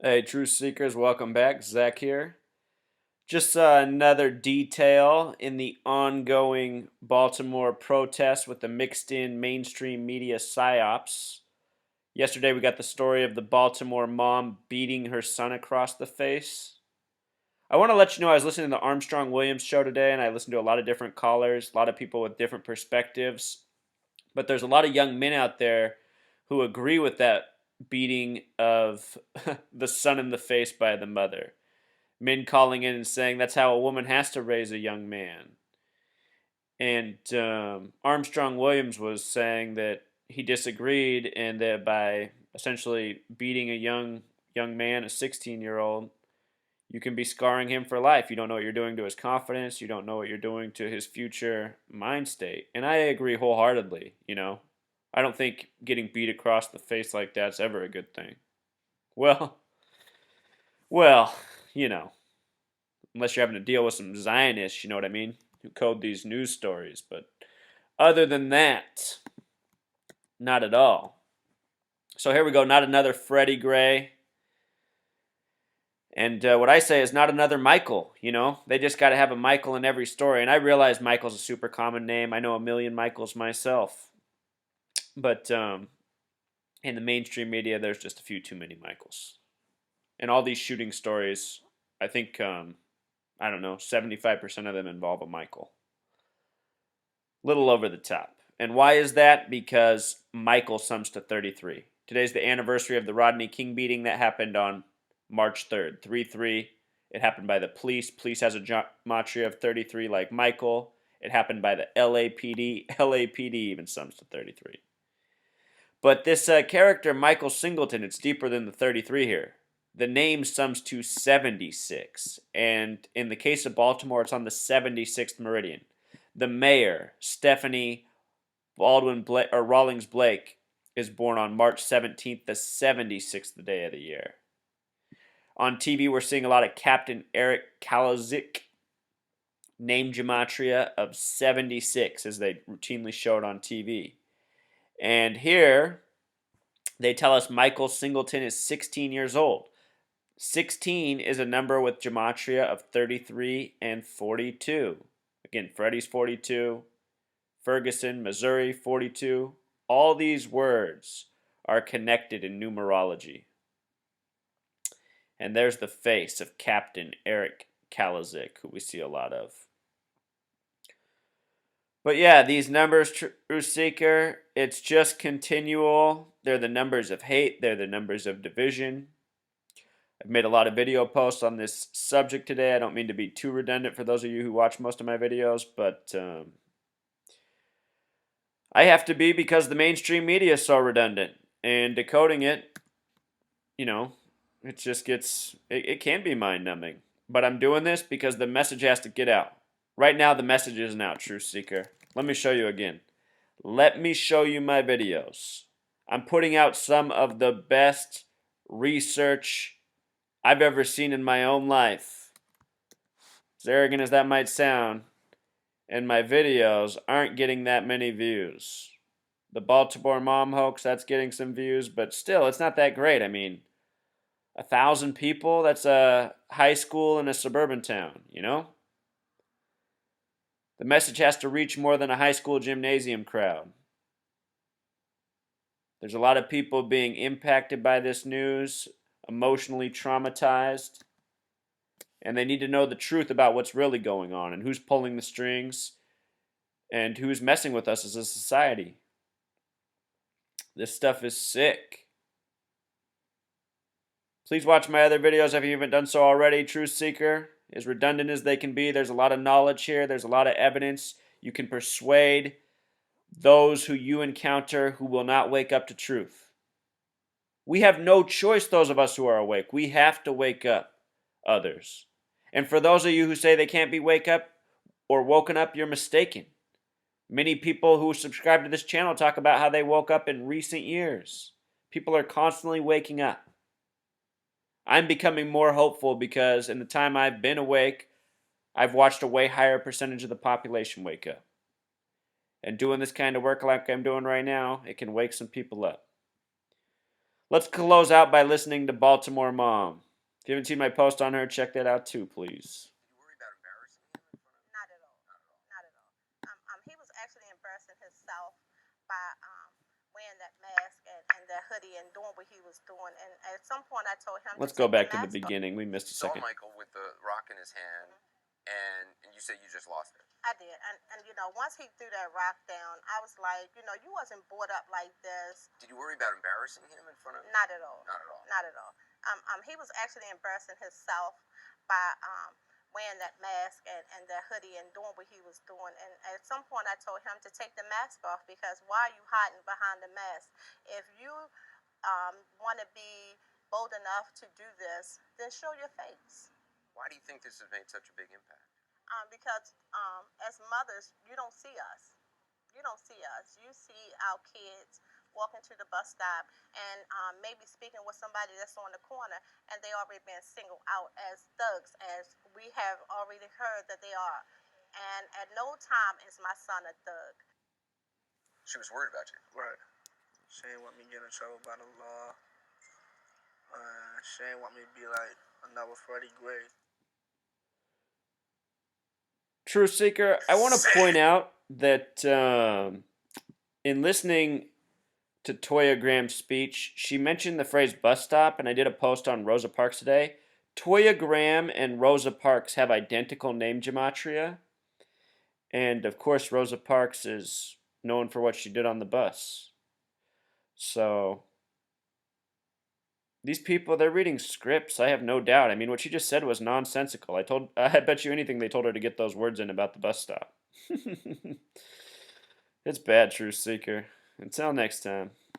Hey, Truth Seekers, welcome back. Zach here. Just another detail in the ongoing Baltimore protests with the mixed in mainstream media psyops. Yesterday, we got the story of the Baltimore mom beating her son across the face. I want to let you know I was listening to the Armstrong Williams show today, and I listened to a lot of different callers, a lot of people with different perspectives. But there's a lot of young men out there who agree with that beating of the son in the face by the mother. Men calling in and saying that's how a woman has to raise a young man. And Armstrong Williams was saying that he disagreed, and that by essentially beating a young man, a 16-year-old, you can be scarring him for life. You don't know what you're doing to his confidence. You don't know what you're doing to his future mind state. And I agree wholeheartedly. I don't think getting beat across the face like that's ever a good thing. Well, well, you know, unless you're having to deal with some Zionists, you know what I mean, who code these news stories. But other than that, not at all. So here we go. Not another Freddie Gray. And what I say is not another Michael. They just got to have a Michael in every story. And I realize Michael's a super common name. I know a million Michaels myself. But in the mainstream media, there's just a few too many Michaels. And all these shooting stories, I think, I don't know, 75% of them involve a Michael. Little over the top. And why is that? Because Michael sums to 33. Today's the anniversary of the Rodney King beating that happened on March 3rd. 3-3. It happened by the police. Police has a gematria of 33 like Michael. It happened by the LAPD. LAPD even sums to 33. But this character, Michael Singleton, it's deeper than the 33 here. The name sums to 76. And in the case of Baltimore, it's on the 76th meridian. The mayor, Stephanie Rawlings Blake, is born on March 17th, the 76th day of the year. On TV, we're seeing a lot of Captain Eric Kalazik, name gematria of 76, as they routinely show it on TV. And here, they tell us Michael Singleton is 16 years old. 16 is a number with gematria of 33 and 42. Again, Freddie's 42, Ferguson, Missouri, 42. All these words are connected in numerology. And there's the face of Captain Eric Kalazik, who we see a lot of. But yeah, these numbers, Truth Seeker, it's just continual. They're the numbers of hate. They're the numbers of division. I've made a lot of video posts on this subject today. I don't mean to be too redundant for those of you who watch most of my videos, but I have to be because the mainstream media is so redundant. And decoding it, it just it can be mind numbing. But I'm doing this because the message has to get out. Right now, the message isn't out, Truth Seeker. Let me show you again. Let me show you my videos. I'm putting out some of the best research I've ever seen in my own life. As arrogant as that might sound, and my videos aren't getting that many views. The Baltimore mom hoax, that's getting some views, but still, it's not that great. I mean, 1,000 people, that's a high school in a suburban town, The message has to reach more than a high school gymnasium crowd. There's a lot of people being impacted by this news, emotionally traumatized, and they need to know the truth about what's really going on and who's pulling the strings and who's messing with us as a society. This stuff is sick. Please watch my other videos if you haven't done so already. Truth Seeker, as redundant as they can be, there's a lot of knowledge here. There's a lot of evidence. You can persuade those who you encounter who will not wake up to truth. We have no choice, those of us who are awake. We have to wake up others. And for those of you who say they can't be wake up or woken up, you're mistaken. Many people who subscribe to this channel talk about how they woke up in recent years. People are constantly waking up. I'm becoming more hopeful because in the time I've been awake, I've watched a way higher percentage of the population wake up. And doing this kind of work like I'm doing right now, it can wake some people up. Let's close out by listening to Baltimore Mom. If you haven't seen my post on her, check that out too, please. Did you worry about embarrassing him in front of? Not at all. Not at all. Not at all. He was actually embarrassing himself by wearing that mask and that hoodie and doing what he was doing. And at some point, I told him to Let's go take the back to the mask off. beginning. We missed You a saw second. Michael with the rock in his hand, and you said you just lost it. I did, and once he threw that rock down, I was like, you wasn't brought up like this. Did you worry about embarrassing him in front of? Not at all. Not at all. Not at all. He was actually embarrassing himself by wearing that mask and that hoodie and doing what he was doing. And at some point, I told him to take the mask off because why are you hiding behind the mask? If you want to be bold enough to do this, then show your face. Why do you think this has made such a big impact? Because as mothers, you don't see us. You don't see us. You see our kids walking to the bus stop and maybe speaking with somebody that's on the corner, and they already been singled out as thugs, as we have already heard that they are. And at no time is my son a thug. She was worried about you. Right. She didn't want me to get in trouble by the law. She didn't want me to be like another Freddie Gray. Truth Seeker, I want to point out that in listening to Toya Graham's speech, she mentioned the phrase bus stop, and I did a post on Rosa Parks today. Toya Graham and Rosa Parks have identical name gematria. And of course, Rosa Parks is known for what she did on the bus. So these people, they're reading scripts. I have no doubt. I mean, what she just said was nonsensical. I bet you anything they told her to get those words in about the bus stop. It's bad, Truth Seeker. Until next time.